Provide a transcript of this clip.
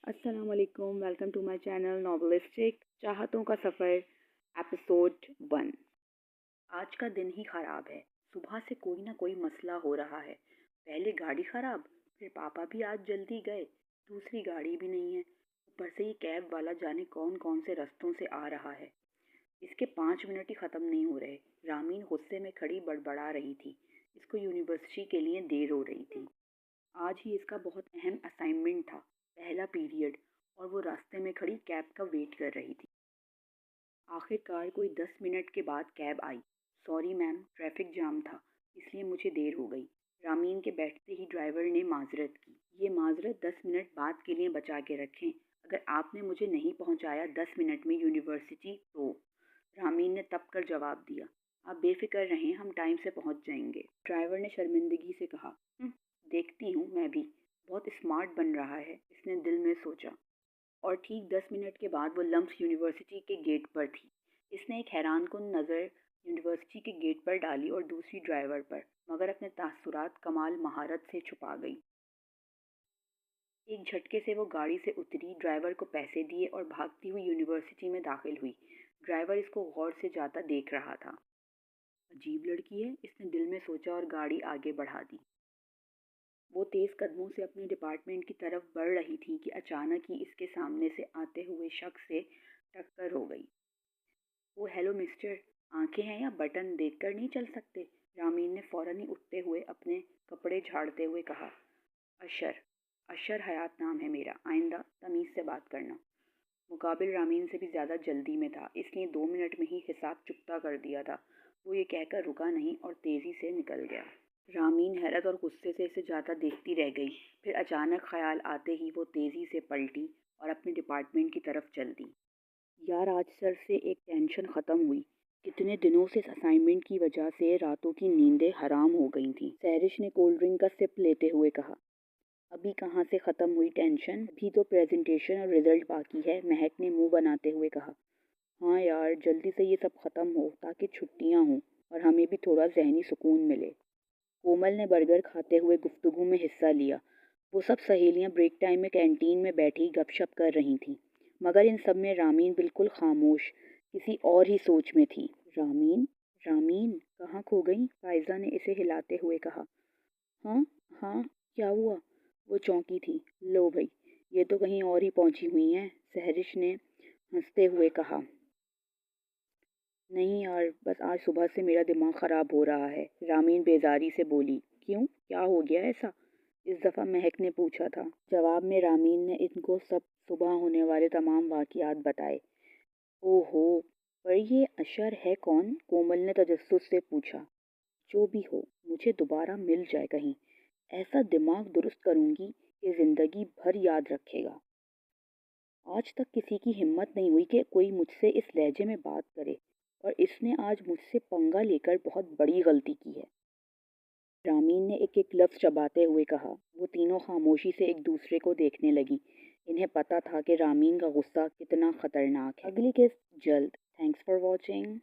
السلام علیکم، welcome to my channel ناولسٹک چاہتوں کا سفر ایپیسوڈ 1۔ آج کا دن ہی خراب ہے۔ صبح سے کوئی نہ کوئی مسئلہ ہو رہا ہے۔ پہلے گاڑی خراب، پھر پاپا بھی آج جلدی گئے، دوسری گاڑی بھی نہیں ہے، اوپر سے یہ کیب والا جانے کون کون سے رستوں سے آ رہا ہے۔ اس کے 5 منٹ ہی ختم نہیں ہو رہے۔ رامین غصے میں کھڑی بڑبڑا رہی تھی۔ اس کو یونیورسٹی کے لیے دیر ہو رہی تھی۔ آج ہی اس کا بہت اہم اسائنمنٹ تھا، پہلا پیریڈ، اور وہ راستے میں کھڑی کیب کا ویٹ کر رہی تھی۔ آخر کار کوئی 10 منٹ کے بعد کیب آئی۔ سوری میم، ٹریفک جام تھا، اس لیے مجھے دیر ہو گئی۔ رامین کے بیٹھتے ہی ڈرائیور نے معذرت کی۔ یہ معذرت 10 منٹ بعد کے لیے بچا کے رکھیں۔ اگر آپ نے مجھے نہیں پہنچایا 10 منٹ میں یونیورسٹی تو، رامین نے تپ کر جواب دیا۔ آپ بے فکر رہیں، ہم ٹائم سے پہنچ جائیں گے، ڈرائیور نے شرمندگی سے کہا۔ دیکھتی ہوں میں بھی، بہت اسمارٹ بن رہا ہے، اس نے دل میں سوچا۔ اور ٹھیک 10 منٹ کے بعد وہ لمس یونیورسٹی کے گیٹ پر تھی۔ اس نے ایک حیران کن نظر یونیورسٹی کے گیٹ پر ڈالی اور دوسری ڈرائیور پر، مگر اپنے تاثرات کمال مہارت سے چھپا گئی۔ ایک جھٹکے سے وہ گاڑی سے اتری، ڈرائیور کو پیسے دیے اور بھاگتی ہوئی یونیورسٹی میں داخل ہوئی۔ ڈرائیور اس کو غور سے جاتا دیکھ رہا تھا۔ عجیب لڑکی ہے، اس نے دل میں سوچا اور گاڑی آگے بڑھا دی۔ وہ تیز قدموں سے اپنے ڈپارٹمنٹ کی طرف بڑھ رہی تھی کہ اچانک ہی اس کے سامنے سے آتے ہوئے شخص سے ٹکر ہو گئی۔ وہ ہیلو مسٹر، آنکھیں ہیں یا بٹن دیکھ کر نہیں چل سکتے؟ رامین نے فوراً ہی اٹھتے ہوئے اپنے کپڑے جھاڑتے ہوئے کہا۔ اشر حیات نام ہے میرا، آئندہ تمیز سے بات کرنا۔ مقابل رامین سے بھی زیادہ جلدی میں تھا، اس لیے 2 منٹ میں ہی حساب چکتا کر دیا تھا۔ وہ یہ کہہ کر رکا نہیں اور تیزی سے نکل گیا۔ رامین حیرت اور غصے سے اسے جاتا دیکھتی رہ گئی۔ پھر اچانک خیال آتے ہی وہ تیزی سے پلٹی اور اپنے ڈپارٹمنٹ کی طرف چل دی۔ یار آج سر سے ایک ٹینشن ختم ہوئی۔ کتنے دنوں سے اس اسائنمنٹ کی وجہ سے راتوں کی نیندیں حرام ہو گئی تھیں۔ سہرش نے کولڈ ڈرنک کا سپ لیتے ہوئے کہا۔ ابھی کہاں سے ختم ہوئی ٹینشن، ابھی تو پریزنٹیشن اور رزلٹ باقی ہے، مہک نے منہ بناتے ہوئے کہا۔ ہاں یار، جلدی سے یہ سب ختم ہو تاکہ چھٹیاں ہوں اور ہمیں بھی تھوڑا ذہنی سکون ملے۔ کومل نے برگر کھاتے ہوئے گفتگو میں حصہ لیا۔ وہ سب سہیلیاں بریک ٹائم میں کینٹین میں بیٹھی گپ شپ کر رہی تھیں، مگر ان سب میں رامین بالکل خاموش، کسی اور ہی سوچ میں تھی۔ رامین، رامین کہاں کھو گئی؟ فائزہ نے اسے ہلاتے ہوئے کہا۔ ہاں، کیا ہوا؟ وہ چونکی تھی۔ لو بھائی، یہ تو کہیں اور ہی پہنچی ہوئی ہیں، سہرش نے ہنستے ہوئے کہا۔ نہیں یار، بس آج صبح سے میرا دماغ خراب ہو رہا ہے، رامین بیزاری سے بولی۔ کیوں، کیا ہو گیا ایسا؟ اس دفعہ مہک نے پوچھا تھا۔ جواب میں رامین نے ان کو سب صبح ہونے والے تمام واقعات بتائے۔ اوہو، پر یہ اشر ہے کون؟ کومل نے تجسس سے پوچھا۔ جو بھی ہو، مجھے دوبارہ مل جائے کہیں، ایسا دماغ درست کروں گی کہ زندگی بھر یاد رکھے گا۔ آج تک کسی کی ہمت نہیں ہوئی کہ کوئی مجھ سے اس لہجے میں بات کرے، اور اس نے آج مجھ سے پنگا لے کر بہت بڑی غلطی کی ہے، رامین نے ایک ایک لفظ چباتے ہوئے کہا۔ وہ تینوں خاموشی سے ایک دوسرے کو دیکھنے لگیں۔ انہیں پتا تھا کہ رامین کا غصہ کتنا خطرناک ہے۔ اگلی قسط جلد۔ Thanks for watching.